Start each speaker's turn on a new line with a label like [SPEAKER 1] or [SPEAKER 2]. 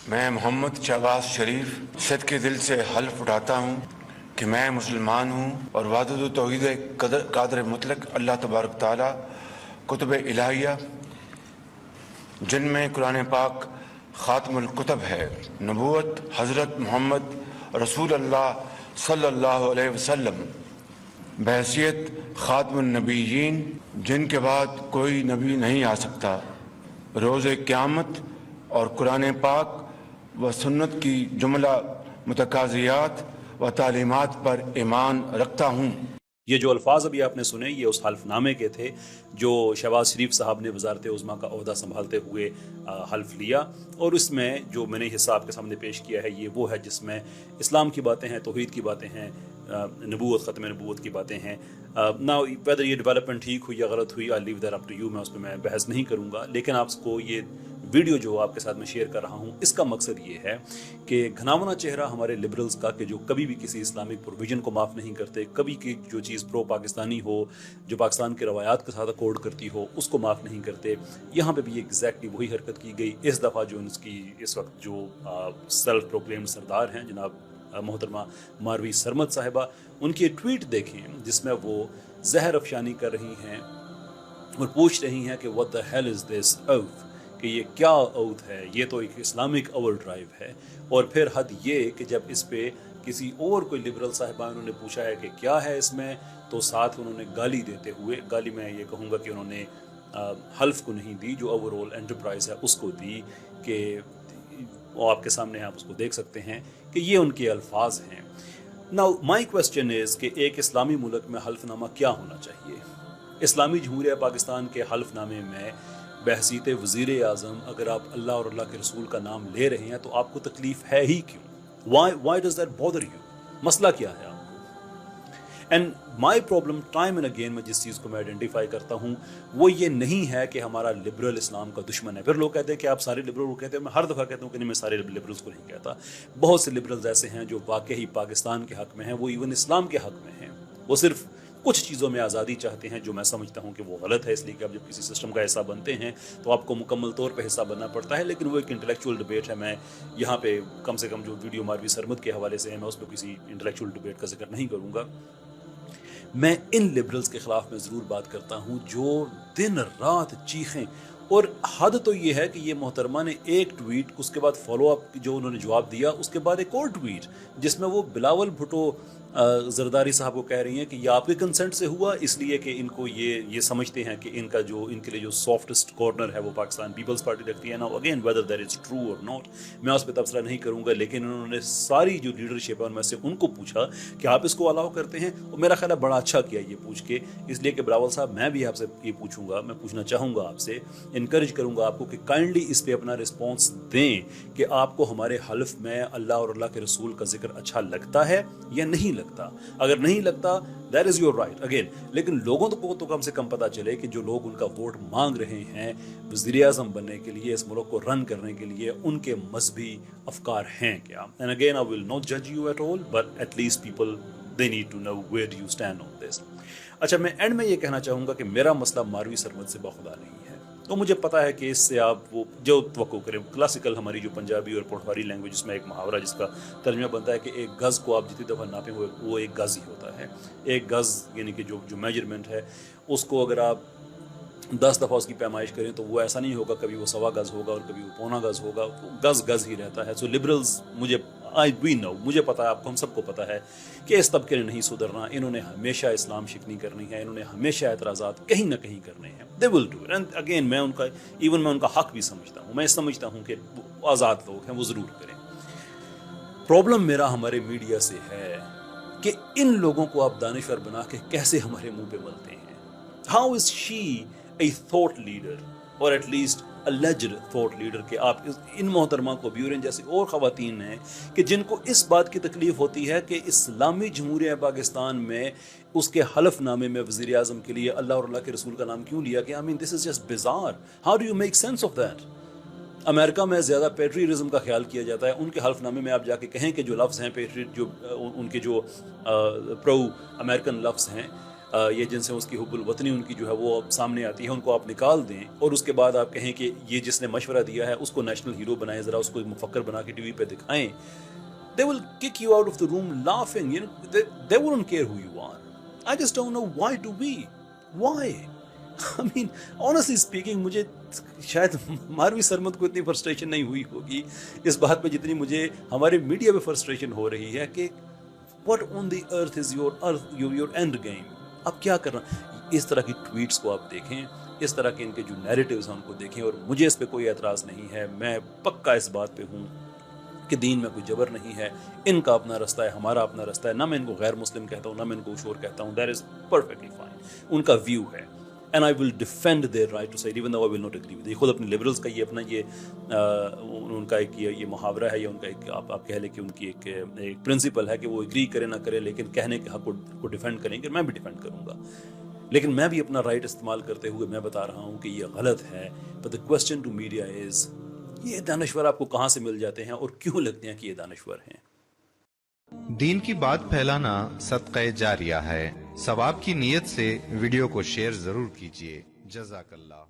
[SPEAKER 1] میں محمد شہباز شریف صدقے دل سے حلف اٹھاتا ہوں کہ میں مسلمان ہوں اور وحدت و توحید قادر مطلق اللہ تبارک تعالی، کتب الہیہ جن میں قرآن پاک خاتم الکتب ہے، نبوت حضرت محمد رسول اللہ صلی اللہ علیہ وسلم بحیثیت خاتم النبیین جن کے بعد کوئی نبی نہیں آ سکتا، روز قیامت اور قرآن پاک و سنت کی جملہ متقاضیات و تعلیمات پر ایمان رکھتا ہوں۔
[SPEAKER 2] یہ جو الفاظ ابھی آپ نے سنے یہ اس حلف نامے کے تھے جو شہباز شریف صاحب نے وزارت عظمیٰ کا عہدہ سنبھالتے ہوئے حلف لیا، اور اس میں جو میں نے حصہ آپ کے سامنے پیش کیا ہے یہ وہ ہے جس میں اسلام کی باتیں ہیں، توحید کی باتیں ہیں، نبوت، ختم نبوت کی باتیں ہیں۔ نا ویدر یہ ڈیولپمنٹ ٹھیک ہوئی یا غلط ہوئی، I leave that up to you, میں اس پہ میں بحث نہیں کروں گا، لیکن آپ کو یہ ویڈیو جو آپ کے ساتھ میں شیئر کر رہا ہوں اس کا مقصد یہ ہے کہ گھناونا چہرہ ہمارے لبرلز کا کہ جو کبھی بھی کسی اسلامک پروویژن کو معاف نہیں کرتے، کبھی کی جو چیز پرو پاکستانی ہو، جو پاکستان کے روایات کے ساتھ اکورڈ کرتی ہو، اس کو معاف نہیں کرتے۔ یہاں پہ بھی ایگزیکٹلی وہی حرکت کی گئی۔ اس دفعہ جو اس وقت جو سیلف پروکلیمڈ سردار ہیں جناب محترمہ ماروی سرمد صاحبہ، ان کی ٹویٹ دیکھیں جس میں وہ زہر افشانی کر رہی ہیں اور پوچھ رہی ہیں کہ what the hell is this oath، کہ یہ کیا اوتھ ہے، یہ تو ایک اسلامک اوور ڈرائیو ہے۔ اور پھر حد یہ کہ جب اس پہ کسی اور کوئی لبرل صاحبہ انہوں نے پوچھا ہے کہ کیا ہے اس میں، تو ساتھ انہوں نے گالی دیتے ہوئے، گالی میں یہ کہوں گا کہ انہوں نے حلف کو نہیں دی، جو اوور آل انٹرپرائز ہے اس کو دی، کہ وہ آپ کے سامنے آپ اس کو دیکھ سکتے ہیں کہ یہ ان کے الفاظ ہیں۔ Now my question is کہ ایک اسلامی ملک میں حلف نامہ کیا ہونا چاہیے؟ اسلامی جمہوریہ پاکستان کے حلف نامے میں بحیثیت وزیر اعظم اگر آپ اللہ اور اللہ کے رسول کا نام لے رہے ہیں تو آپ کو تکلیف ہے ہی کیوں؟ why does that bother you؟ مسئلہ کیا ہے آپ کو؟ And my problem time and again میں جس چیز کو میں آئیڈینٹیفائی کرتا ہوں وہ یہ نہیں ہے کہ ہمارا لبرل اسلام کا دشمن ہے۔ پھر لوگ کہتے ہیں کہ آپ سارے لبرل کو کہتے ہیں، میں ہر دفعہ کہتا ہوں کہ نہیں، میں سارے لبرلز کو نہیں کہتا۔ بہت سے لبرلز ایسے ہیں جو واقعی پاکستان کے حق میں ہیں، وہ ایون اسلام کے حق میں ہیں، وہ صرف کچھ چیزوں میں آزادی چاہتے ہیں جو میں سمجھتا ہوں کہ وہ غلط ہے، اس لیے کہ آپ جب کسی سسٹم کا حصہ بنتے ہیں تو آپ کو مکمل طور پہ حصہ بننا پڑتا ہے، لیکن وہ ایک انٹلیکچوئل ڈبیٹ ہے۔ میں یہاں پہ کم سے کم جو ویڈیو ماروی سرمد کے حوالے سے ہے میں اس پہ کسی انٹلیکچوئل ڈبیٹ کا ذکر نہیں کروں گا۔ میں ان لبرلز کے خلاف میں ضرور بات کرتا ہوں جو دن رات چیخیں، اور حد تو یہ ہے کہ یہ محترمہ نے ایک ٹویٹ، اس کے بعد فالو اپ جو انہوں نے جواب دیا، اس کے بعد ایک اور ٹویٹ جس میں وہ بلاول بھٹو زرداری صاحب کو کہہ رہی ہیں کہ یہ آپ کے کنسنٹ سے ہوا، اس لیے کہ ان کو یہ سمجھتے ہیں کہ ان کے لیے جو سافٹسٹ کارنر ہے وہ پاکستان پیپلز پارٹی رکھتی ہے نا۔ Again whether that is true اور ناٹ میں اس پہ تبصرہ نہیں کروں گا، لیکن انہوں نے ساری جو لیڈرشپ ہے ان میں سے ان کو پوچھا کہ آپ اس کو الاؤ کرتے ہیں، اور میرا خیال ہے بڑا اچھا کیا یہ پوچھ کے، اس لیے کہ بلاول صاحب میں بھی آپ سے یہ پوچھوں گا، میں پوچھنا چاہوں گا آپ سے، انکریج کروں گا آپ کو کہ کائنڈلی اس پہ اپنا رسپانس دیں کہ آپ کو ہمارے حلف میں اللہ اور اللہ کے رسول کا ذکر اچھا لگتا ہے یا نہیں لگتا۔ اگر نہیں لگتا that is your right again، لیکن لوگوں کو تو کم سے کم پتہ چلے کہ جو لوگ ان کا ووٹ مانگ رہے ہیں وزیر اعظم بننے کے لیے، اس ملک کو رن کرنے کے لیے، ان کے مذہبی افکار ہیں کیا۔ and again I will not judge you at all but at least people they need to know where do you stand on this۔ اچھا، میں اینڈ میں یہ کہنا چاہوں گا کہ میرا مسئلہ ماروی سرمد سے بخدا نہیں ہے، تو مجھے پتا ہے کہ اس سے آپ وہ جو توقع کریں، کلاسیکل ہماری جو پنجابی اور پٹھواری لینگویج، اس میں ایک محاورہ جس کا ترجمہ بنتا ہے کہ ایک گز کو آپ جتنی دفعہ ناپیں وہ ایک گز ہی ہوتا ہے۔ ایک گز یعنی کہ جو میجرمنٹ ہے اس کو اگر آپ 10 دفعہ اس کی پیمائش کریں تو وہ ایسا نہیں ہوگا، کبھی وہ 1.25 گز ہوگا اور کبھی وہ 1.25 گز ہوگا، گز ہی رہتا ہے۔ سو لبرلز مجھے پتا ہے، آپ کو ہم سب کو پتا ہے کہ اس طبقے نے نہیں سدھرنا، انہوں نے ہمیشہ اسلام شکنی کرنی ہے، انہوں نے ہمیشہ اعتراضات کہیں نہ کہیں کرنے ہیں۔ they will do it and again میں ان کا حق بھی سمجھتا ہوں، میں سمجھتا ہوں کہ وہ آزاد لوگ ہیں، وہ ضرور کریں۔ پرابلم میرا ہمارے میڈیا سے ہے کہ ان لوگوں کو آپ دانشور بنا کے کیسے ہمارے منہ پہ ملتے ہیں۔ How is she a thought leader or at least alleged thought leader کہ آپ ان محترمہ کو بھی اور ان جیسے اور خواتین ہیں کہ جن کو اس بات کی تکلیف ہوتی ہے کہ اسلامی جمہوریہ پاکستان میں اس کے حلف نامے میں وزیر اعظم کے لیے اللہ اور اللہ کے رسول کا نام کیوں لیا گیا۔ I mean this is just bizarre. How do you make sense of that؟ امریکہ میں زیادہ پیٹریزم کا خیال کیا جاتا ہے، ان کے حلف نامے میں آپ جا کے کہیں کہ جو لفظ ہیں پیٹریٹ، جو ان کے جو پرو امریکن لفظ ہیں، یا جن سے اس کی حب الوطنی ان کی جو ہے وہ اب سامنے آتی ہے، ان کو آپ نکال دیں اور اس کے بعد آپ کہیں کہ یہ جس نے مشورہ دیا ہے اس کو نیشنل ہیرو بنائیں، ذرا اس کو مفکر بنا کے ٹی وی پہ دکھائیں. They will kick you out of the room laughing. You know, they wouldn't care who you are. I just don't know why do we? Why? I mean, honestly speaking, مجھے شاید ماروی سرمد کو اتنی frustration نہیں ہوئی ہوگی اس بات پہ جتنی مجھے ہمارے میڈیا پہ فرسٹریشن ہو رہی ہے کہ what on the earth is your end game. اب کیا کرنا؟ اس طرح کی ٹویٹس کو آپ دیکھیں، اس طرح کے ان کے جو نیریٹیوز ہیں ان کو دیکھیں، اور مجھے اس پہ کوئی اعتراض نہیں ہے. میں پکا اس بات پہ ہوں کہ دین میں کوئی جبر نہیں ہے، ان کا اپنا رستہ ہے، ہمارا اپنا رستہ ہے. نہ میں ان کو غیر مسلم کہتا ہوں، نہ میں ان کو کچھ اور کہتا ہوں. دیٹ از پرفیکٹلی فائن، ان کا ویو ہے. And I will defend their right to say it even though I will not agree with. یہ خود اپنے لبرلس کا یہ اپنا ان کا ایک یہ محاورہ ہے، یا ان کا ایک آپ کہہ لیں کہ ان کی ایک پرنسپل ہے کہ وہ ایگری کرے نہ کرے لیکن کہنے کے حق کو ڈیفینڈ کریں گے. میں بھی ڈیفینڈ کروں گا، لیکن میں بھی اپنا رائٹ استعمال کرتے ہوئے میں بتا رہا ہوں کہ یہ غلط ہے. But the question to media is, یہ دانشور آپ کو کہاں سے مل جاتے ہیں اور کیوں لگتے ہیں کہ یہ دانشور ہیں؟
[SPEAKER 3] دین کی بات پھیلانا صدقہ جاریہ ہے. ثواب کی نیت سے ویڈیو کو شیئر ضرور کیجیے. جزاک اللہ.